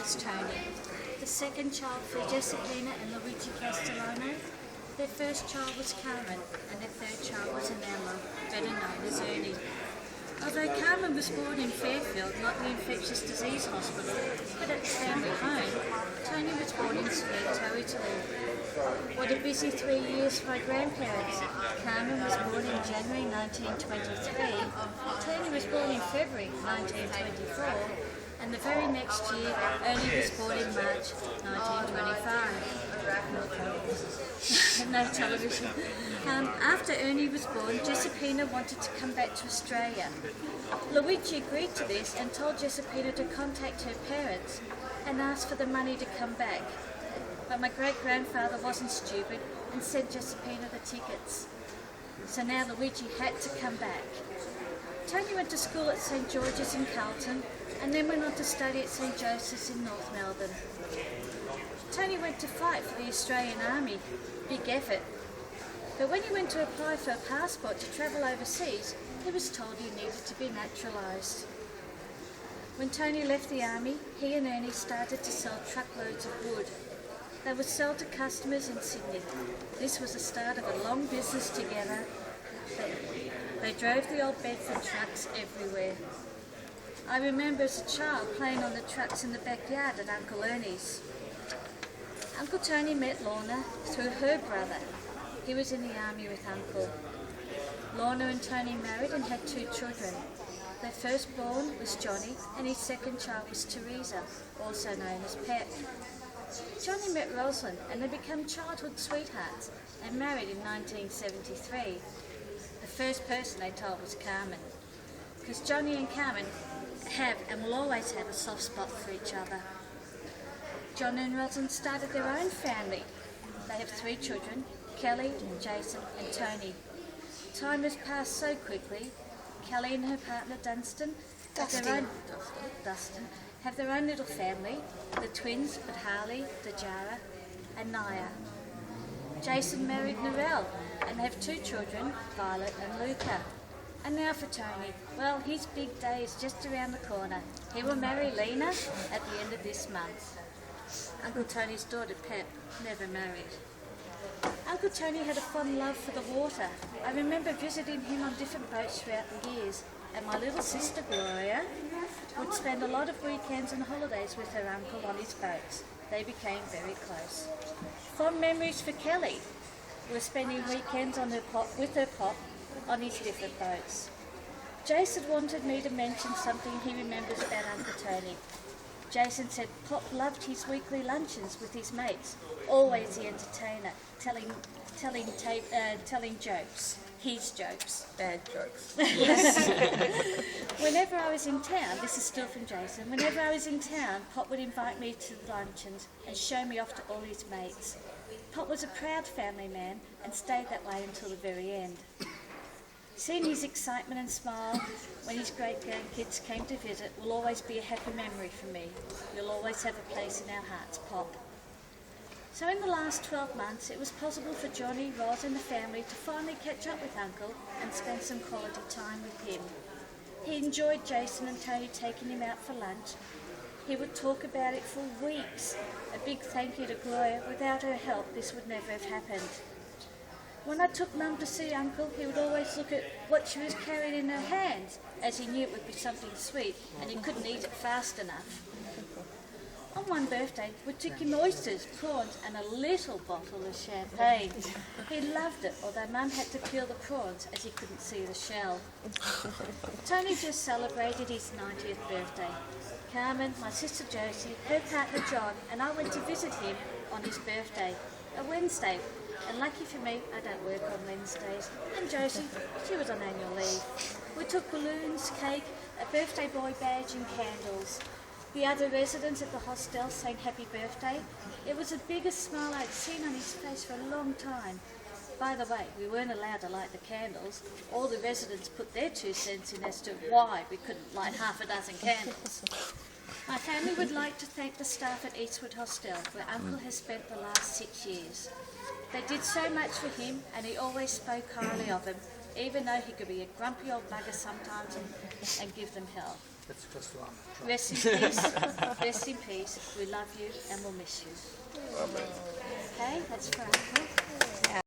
is Tony, the second child for Giuseppina and Luigi Castellano. Their first child was Carmen, and their third child was Anella, better known as Ernie. Although Carmen was born in Fairfield, not the infectious disease hospital, but at the family home, Tony was born in Spoleto, Italy. What a busy 3 years for my grandparents. Carmen was born in January 1923, Tony was born in February 1924, and the very next year, Ernie was born in March 1925. No television. After Ernie was born, Giuseppina wanted to come back to Australia. Luigi agreed to this and told Giuseppina to contact her parents and ask for the money to come back. But my great-grandfather wasn't stupid and sent Giuseppina the tickets. So now Luigi had to come back. Tony went to school at St George's in Carlton and then went on to study at St Joseph's in North Melbourne. Tony went to fight for the Australian Army, big effort. But when he went to apply for a passport to travel overseas, he was told he needed to be naturalised. When Tony left the army, he and Ernie started to sell truckloads of wood. They would sell to customers in Sydney. This was the start of a long business together. They drove the old Bedford trucks everywhere. I remember as a child playing on the trucks in the backyard at Uncle Ernie's. Uncle Tony met Lorna through her brother. He was in the army with Uncle. Lorna and Tony married and had 2 children. Their firstborn was Johnny and his second child was Teresa, also known as Pep. Johnny met Rosalind and they became childhood sweethearts and married in 1973. The first person they told was Carmen, because Johnny and Carmen have and will always have a soft spot for each other. John and Rosalind started their own family. They have 3 children, Kelly, Jason and Tony. Time has passed so quickly. Kelly and her partner Dustin have their own little family, the twins with Harley, Dejara and Naya. Jason married Narelle and have 2 children, Violet and Luca. And now for Tony. Well, his big day is just around the corner. He will marry Lena at the end of this month. Uncle Tony's daughter, Pep, never married. Uncle Tony had a fond love for the water. I remember visiting him on different boats throughout the years, and my little sister, Gloria, would spend a lot of weekends and holidays with her uncle on his boats. They became very close. Fond memories for Kelly were spending weekends with her pop on his different boats. Jason wanted me to mention something he remembers about Uncle Tony. Jason said Pop loved his weekly luncheons with his mates, always the entertainer, telling jokes, his jokes. Bad jokes. Yes. Whenever I was in town, this is still from Jason, whenever I was in town, Pop would invite me to the luncheons and show me off to all his mates. Pop was a proud family man and stayed that way until the very end. Seeing his excitement and smile when his great-grandkids came to visit will always be a happy memory for me. You'll always have a place in our hearts, Pop. So in the last 12 months, it was possible for Johnny, Roz and the family to finally catch up with Uncle and spend some quality time with him. He enjoyed Jason and Tony taking him out for lunch. He would talk about it for weeks. A big thank you to Gloria. Without her help, this would never have happened. When I took Mum to see Uncle, he would always look at what she was carrying in her hands, as he knew it would be something sweet and he couldn't eat it fast enough. On one birthday, we took him oysters, prawns and a little bottle of champagne. He loved it, although Mum had to peel the prawns as he couldn't see the shell. Tony just celebrated his 90th birthday. Carmen, my sister Josie, her partner John and I went to visit him on his birthday, a Wednesday. And lucky for me, I don't work on Wednesdays. And Josie, she was on annual leave. We took balloons, cake, a birthday boy badge and candles. The other residents at the hostel sang happy birthday. It was the biggest smile I'd seen on his face for a long time. By the way, we weren't allowed to light the candles. All the residents put their 2 cents in as to why we couldn't light half a dozen candles. My family would like to thank the staff at Eastwood Hostel, where Uncle has spent the last 6 years. They did so much for him and he always spoke highly of them, even though he could be a grumpy old bugger sometimes and give them hell. It's just one. Rest in peace. Rest in peace. We love you and we'll miss you. Okay, let's pray.